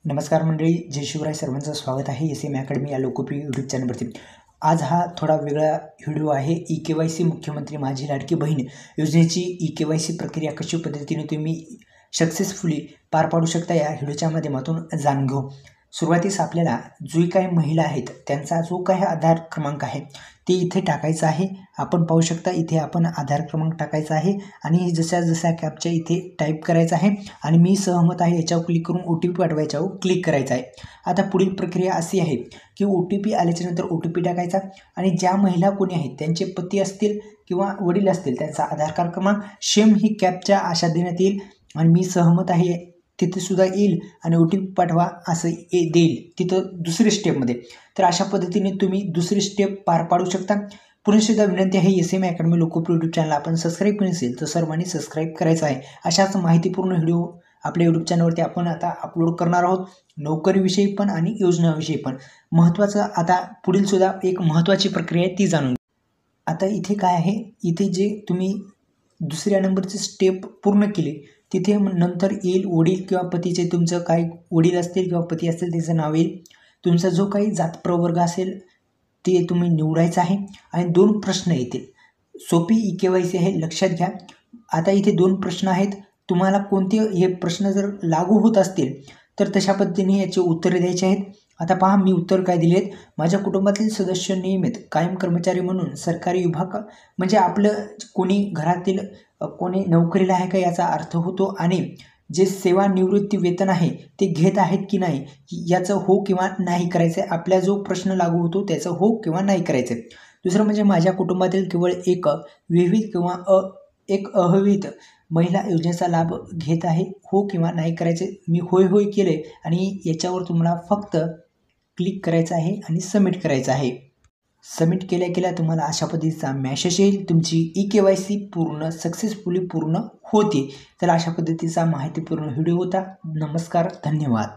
नमस्कार मंडळी, जय शिवराय. सर्वांचं स्वागत आहे एस.एम. अकॅडमी या लोकप्रिय यूट्यूब चॅनलवरती. आज हा थोडा वेगळा व्हिडिओ आहे. ई-के.वाय.सी मुख्यमंत्री माझी लाडकी बहीण योजनेची ई-के.वाय.सी प्रक्रिया कशा पद्धतीने तुम्ही सक्सेसफुली पार पाडू शकता या व्हिडिओच्या माध्यमातून जाणून घेऊ. सुरुवातीस आपल्याला जो काही महिला आहेत त्यांचा जो काही आधार क्रमांक आहे ते इथे टाकायचा आहे. आपण पाहू शकता इथे आपण आधार क्रमांक टाकायचा आहे आणि जसा कॅप्चा इथे टाईप करायचा आहे आणि मी सहमत आहे याच्यावर क्लिक करून OTP पाठवायच्यावर क्लिक करायचा आहे. आता पुढील प्रक्रिया अशी आहे की OTP आल्याच्यानंतर OTP टाकायचा आणि ज्या महिला कोणी आहेत त्यांचे पती असतील किंवा वडील असतील त्यांचा आधार कार्ड क्रमांक सेम ही कॅप्चा अशा देण्यात येईल आणि मी सहमत आहे तिथे सुद्धा येईल आणि OTP पाठवा असं देईल तिथं दुसरी स्टेपमध्ये. तर अशा पद्धतीने तुम्ही दुसरी स्टेप पार पाडू शकता. पुन्हा सुद्धा विनंती आहे एस.एम. अकॅडमी लोकप्रिय यूट्यूब चॅनल आपण सबस्क्राईब केले असेल तर सर्वांनी सबस्क्राईब करायचं आहे. अशाच माहितीपूर्ण व्हिडिओ आपल्या यूट्यूब चॅनलवरती आपण आता अपलोड करणार आहोत, नोकरीविषयी पण आणि योजनाविषयी पण. महत्त्वाचं आता पुढील सुद्धा एक महत्त्वाची प्रक्रिया आहे ती जाणून. आता इथे काय आहे, इथे जे तुम्ही दुसऱ्या नंबरची स्टेप पूर्ण केली तिथे नंतर येईल वडील किंवा पतीचे, तुमचं काही वडील असतील किंवा पती असतील त्याचं नाव येईल. तुमचा जो काही जात प्रवर्ग असेल ते तुम्ही निवडायचं आहे आणि 2 प्रश्न येतील. सोपी ई-के.वाय.सी आहे, लक्षात घ्या. आता इथे 2 प्रश्न आहेत. तुम्हाला कोणते हे प्रश्न जर लागू होत असतील तर तशा पद्धतीने याचे उत्तरे द्यायचे आहेत. आता पहा मी उत्तर काय दिले आहेत. माझ्या कुटुंबातील सदस्य नियमित कायम कर्मचारी म्हणून सरकारी विभाग म्हणजे आपलं कोणी घरातील कोणी नोकरीला आहे का याचा अर्थ होतो आणि जे सेवानिवृत्ती वेतन आहे ते घेत आहेत की नाही याचं हो किंवा नाही करायचं आहे. आपला जो प्रश्न लागू होतो त्याचं हो किंवा नाही करायचं आहे. दुसरं म्हणजे माझ्या कुटुंबातील केवळ एक विहित किंवा एक अविहित महिला योजनेचा लाभ घेत आहे, हो किंवा नाही करायचे. मी होय केले आणि याच्यावर तुम्हाला फक्त क्लिक करायचं आहे आणि सबमिट करायचं आहे. सबमिट केल्या तुम्हाला अशा पद्धतीचा मेसेज येईल, तुमची ई-के.वाय.सी पूर्ण सक्सेसफुली पूर्ण होते. तर अशा पद्धतीचा माहितीपूर्ण व्हिडिओ होता. नमस्कार, धन्यवाद.